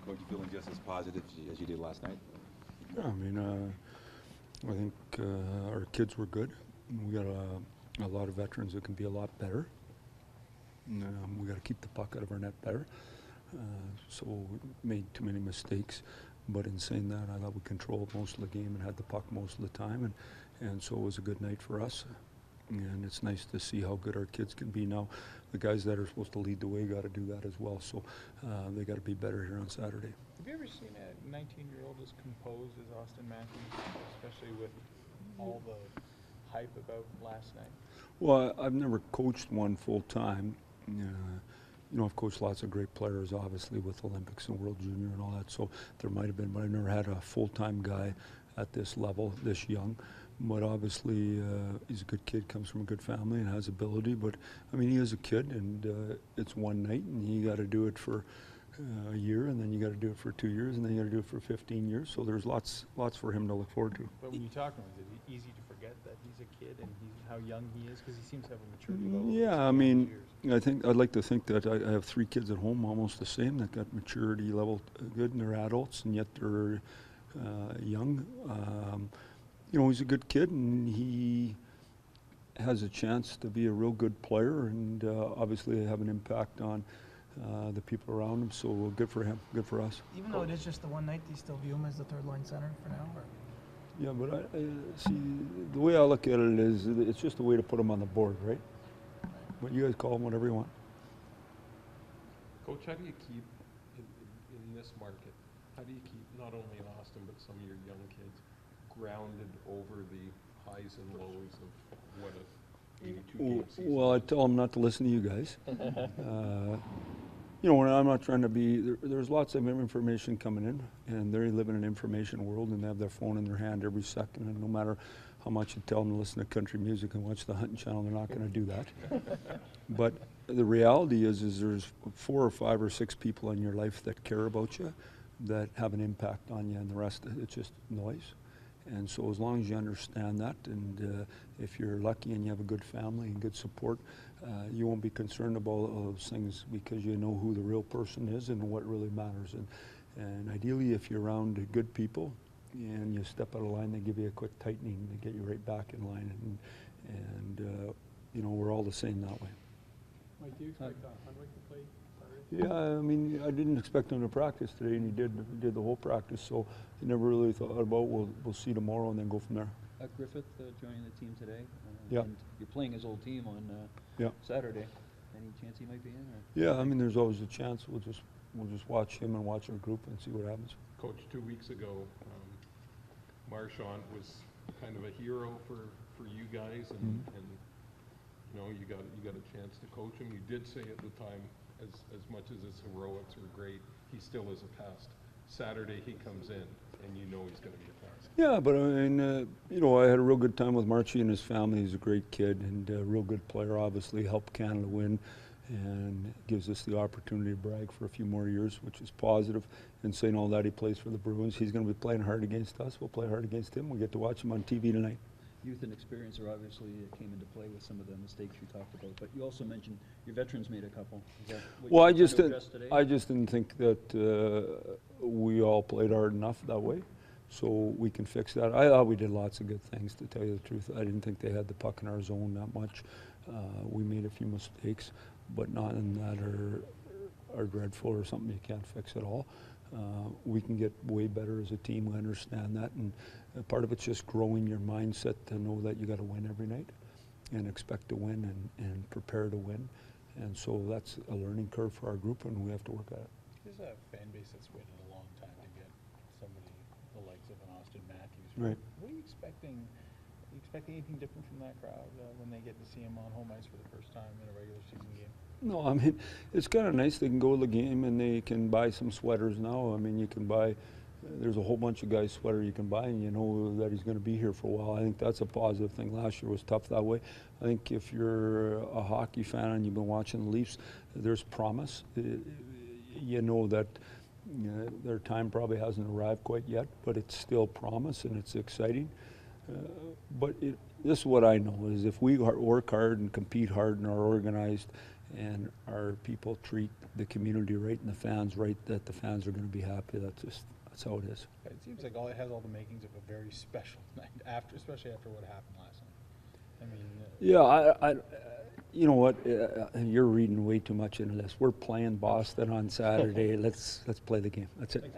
Are you feeling just as positive as you did last night? Yeah, I mean, I think our kids were good. We got a lot of veterans that can be a lot better. We got to keep the puck out of our net better. So we made too many mistakes. But in saying that, I thought we controlled most of the game and had the puck most of the time, and so it was a good night for us. And it's nice to see how good our kids can be now. The guys that are supposed to lead the way got to do that as well. So they got to be better here on Saturday. Have you ever seen a 19-year-old as composed as Austin Matthews, especially with all the hype about last night? Well, I've never coached one full time. You know, I've coached lots of great players, obviously, with Olympics and World Junior and all that, so there might have been, but I've never had a full-time guy at this level, this young. But obviously, he's a good kid, comes from a good family and has ability, but, I mean, he is a kid, and it's one night, and you got to do it for a year, and then you got to do it for 2 years, and then you got to do it for 15 years, so there's lots for him to look forward to. But when you talk to him, is it easy to forget that he's a kid and how young he is? Because he seems to have a maturity level. Yeah, I mean, I'd like to think that I have 3 kids at home, almost the same, that got maturity level good, and they're adults, and yet they're young. You know, he's a good kid, and he has a chance to be a real good player, and obviously have an impact on the people around him. So good for him, good for us. Even though it is just the one night, do you still view him as the third line center for now? Or? Yeah, but I see, the way I look at it is it's just a way to put him on the board, right? But you guys call him whatever you want. Coach, how do you keep, in this market, how do you keep not only in Austin but some of your young kids grounded over the highs and lows of what a 82-game season? Well, I tell them not to listen to you guys. You know, I'm not trying to be, there's lots of information coming in, and they live in an information world, and they have their phone in their hand every second, and no matter how much you tell them to listen to country music and watch the hunting channel, they're not going to do that. But the reality is there's 4 or 5 or 6 people in your life that care about you, that have an impact on you, and the rest, it's just noise. And so as long as you understand that, and if you're lucky and you have a good family and good support, you won't be concerned about all those things, because you know who the real person is and what really matters. And ideally, if you're around good people and you step out of line, they give you a quick tightening to get you right back in line. And you know, we're all the same that way. Mike, do you expect Hunwick to play Saturday? Yeah, I mean, I didn't expect him to practice today, and he did the whole practice, so I never really thought about, we'll see tomorrow and then go from there. Griffith joining the team today. Yeah. And you're playing his old team on Saturday. Any chance he might be in? Or? Yeah, I mean, there's always a chance. We'll just watch him and watch our group and see what happens. Coach, 2 weeks ago, Marchand was kind of a hero for you guys, and you know, you got a chance to coach him. You did say at the time, as much as his heroics were great, he still is a pest. Saturday he comes in, and you know he's going to be a pest. Yeah, but I mean, you know, I had a real good time with Marchie and his family. He's a great kid and a real good player. Obviously, helped Canada win, and gives us the opportunity to brag for a few more years, which is positive. And saying all that, he plays for the Bruins. He's going to be playing hard against us. We'll play hard against him. We get to watch him on TV tonight. Youth and experience are obviously came into play with some of the mistakes you talked about, but you also mentioned your veterans made a couple. Is that what Well, today? I just didn't think that we all played hard enough that way, so we can fix that. I thought we did lots of good things, to tell you the truth. I didn't think they had the puck in our zone that much. We made a few mistakes, but none that are dreadful or something you can't fix at all. We can get way better as a team. We understand that, and part of it's just growing your mindset to know that you got to win every night, and expect to win, and prepare to win. And so that's a learning curve for our group, and we have to work at it. There's a fan base that's waited a long time to get somebody the likes of an Austin Matthews. Right. What are you expecting? Are you expecting anything different from that crowd when they get to see him on home ice for the first time in a regular season game? No, I mean, it's kind of nice. They can go to the game and they can buy some sweaters now. I mean, you can buy, there's a whole bunch of guys' sweater you can buy, and you know that he's going to be here for a while. I think that's a positive thing. Last year was tough that way. I think if you're a hockey fan and you've been watching the Leafs, there's promise. You know that their time probably hasn't arrived quite yet, but it's still promise, and it's exciting. But this is what I know, is if we work hard and compete hard and are organized and our people treat the community right and the fans right, that the fans are going to be happy. That's how it is. It seems like it has all the makings of a very special night after, especially after what happened last night. I mean, Yeah, you know what? You're reading way too much into this. We're playing Boston on Saturday. Let's play the game. That's it.